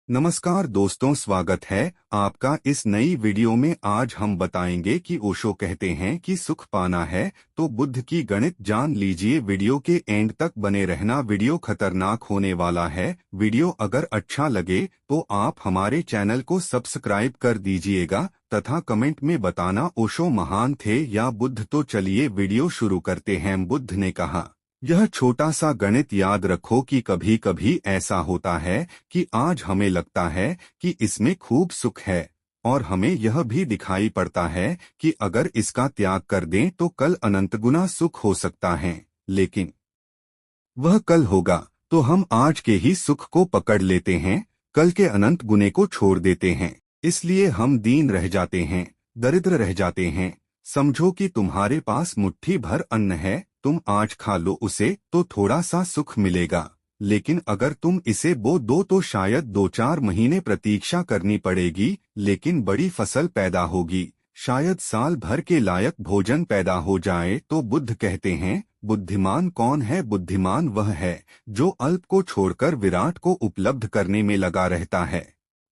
नमस्कार दोस्तों, स्वागत है आपका इस नई वीडियो में। आज हम बताएंगे कि ओशो कहते हैं कि सुख पाना है तो बुद्ध की गणित जान लीजिए। वीडियो के एंड तक बने रहना, वीडियो खतरनाक होने वाला है। वीडियो अगर अच्छा लगे तो आप हमारे चैनल को सब्सक्राइब कर दीजिएगा तथा कमेंट में बताना ओशो महान थे या बुद्ध। तो चलिए वीडियो शुरू करते हैं। बुद्ध ने कहा, यह छोटा सा गणित याद रखो कि कभी कभी ऐसा होता है कि आज हमें लगता है कि इसमें खूब सुख है और हमें यह भी दिखाई पड़ता है कि अगर इसका त्याग कर दें तो कल अनंत गुना सुख हो सकता है। लेकिन वह कल होगा तो हम आज के ही सुख को पकड़ लेते हैं, कल के अनंत गुने को छोड़ देते हैं। इसलिए हम दीन रह जाते हैं, दरिद्र रह जाते हैं। समझो कि तुम्हारे पास मुट्ठी भर अन्न है, तुम आज खा लो उसे तो थोड़ा सा सुख मिलेगा। लेकिन अगर तुम इसे बो दो तो शायद 2-4 महीने प्रतीक्षा करनी पड़ेगी, लेकिन बड़ी फसल पैदा होगी, शायद साल भर के लायक भोजन पैदा हो जाए। तो बुद्ध कहते हैं, बुद्धिमान कौन है? बुद्धिमान वह है जो अल्प को छोड़कर विराट को उपलब्ध करने में लगा रहता है,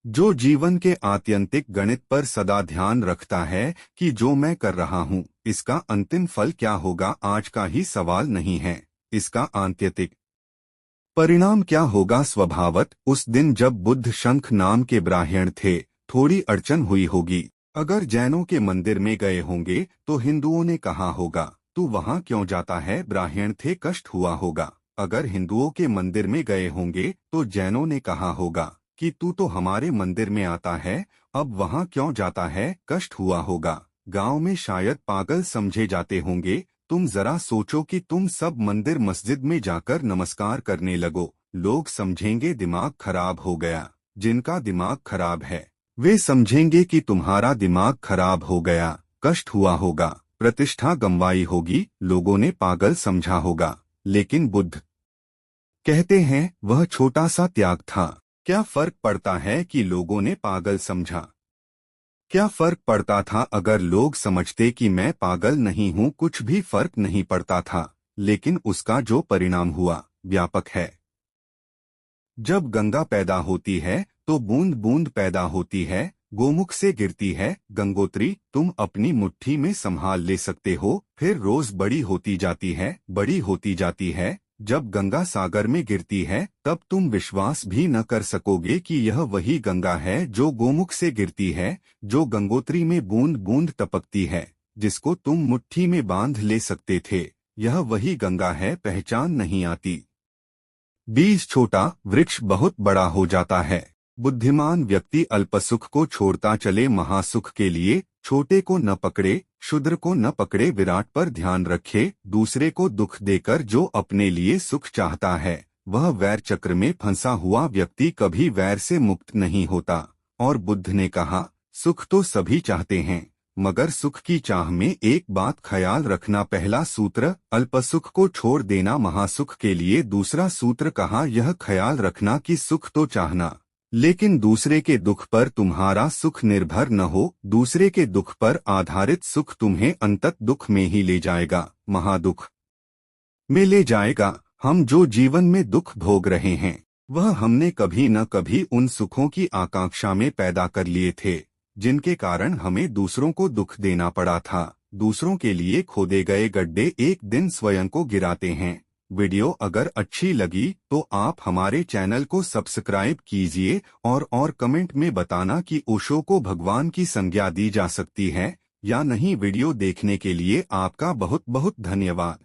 जो जीवन के आत्यंतिक गणित पर सदा ध्यान रखता है कि जो मैं कर रहा हूँ इसका अंतिम फल क्या होगा। आज का ही सवाल नहीं है, इसका आत्यंतिक परिणाम क्या होगा। स्वभावत उस दिन जब बुद्ध शंख नाम के ब्राह्मण थे, थोड़ी अड़चन हुई होगी। अगर जैनों के मंदिर में गए होंगे तो हिंदुओं ने कहा होगा, तू वहां क्यों जाता है? ब्राह्मण थे, कष्ट हुआ होगा। अगर हिंदुओं के मंदिर में गए होंगे तो जैनों ने कहा होगा कि तू तो हमारे मंदिर में आता है, अब वहां क्यों जाता है? कष्ट हुआ होगा। गांव में शायद पागल समझे जाते होंगे। तुम जरा सोचो कि तुम सब मंदिर मस्जिद में जाकर नमस्कार करने लगो, लोग समझेंगे दिमाग खराब हो गया। जिनका दिमाग खराब है वे समझेंगे कि तुम्हारा दिमाग खराब हो गया, कष्ट हुआ होगा, प्रतिष्ठा गंवाई होगी, लोगों ने पागल समझा होगा। लेकिन बुद्ध कहते हैं वह छोटा सा त्याग था। क्या फर्क पड़ता है कि लोगों ने पागल समझा? क्या फर्क पड़ता था अगर लोग समझते कि मैं पागल नहीं हूँ? कुछ भी फर्क नहीं पड़ता था। लेकिन उसका जो परिणाम हुआ व्यापक है। जब गंगा पैदा होती है तो बूंद बूंद पैदा होती है, गोमुख से गिरती है गंगोत्री, तुम अपनी मुट्ठी में संभाल ले सकते हो, फिर रोज बड़ी होती जाती है, बड़ी होती जाती है। जब गंगा सागर में गिरती है तब तुम विश्वास भी न कर सकोगे कि यह वही गंगा है जो गोमुख से गिरती है, जो गंगोत्री में बूंद बूंद टपकती है, जिसको तुम मुट्ठी में बांध ले सकते थे। यह वही गंगा है, पहचान नहीं आती। बीज छोटा, वृक्ष बहुत बड़ा हो जाता है। बुद्धिमान व्यक्ति अल्पसुख को छोड़ता चले महासुख के लिए। छोटे को न पकड़े, क्षुद्र को न पकड़े, विराट पर ध्यान रखे। दूसरे को दुख देकर जो अपने लिए सुख चाहता है वह वैर चक्र में फंसा हुआ व्यक्ति कभी वैर से मुक्त नहीं होता। और बुद्ध ने कहा, सुख तो सभी चाहते हैं, मगर सुख की चाह में एक बात ख्याल रखना। पहला सूत्र अल्पसुख को छोड़ देना, महासुख के लिए। दूसरा सूत्र कहा, यह ख्याल रखना कि सुख तो चाहना, लेकिन दूसरे के दुख पर तुम्हारा सुख निर्भर न हो। दूसरे के दुख पर आधारित सुख तुम्हें अंतत दुख में ही ले जाएगा, महादुख में ले जाएगा। हम जो जीवन में दुख भोग रहे हैं वह हमने कभी न कभी उन सुखों की आकांक्षा में पैदा कर लिए थे, जिनके कारण हमें दूसरों को दुख देना पड़ा था। दूसरों के लिए खोदे गए गड्ढे एक दिन स्वयं को गिराते हैं। वीडियो अगर अच्छी लगी तो आप हमारे चैनल को सब्सक्राइब कीजिए और कमेंट में बताना कि ओशो को भगवान की संज्ञा दी जा सकती है या नहीं। वीडियो देखने के लिए आपका बहुत बहुत धन्यवाद।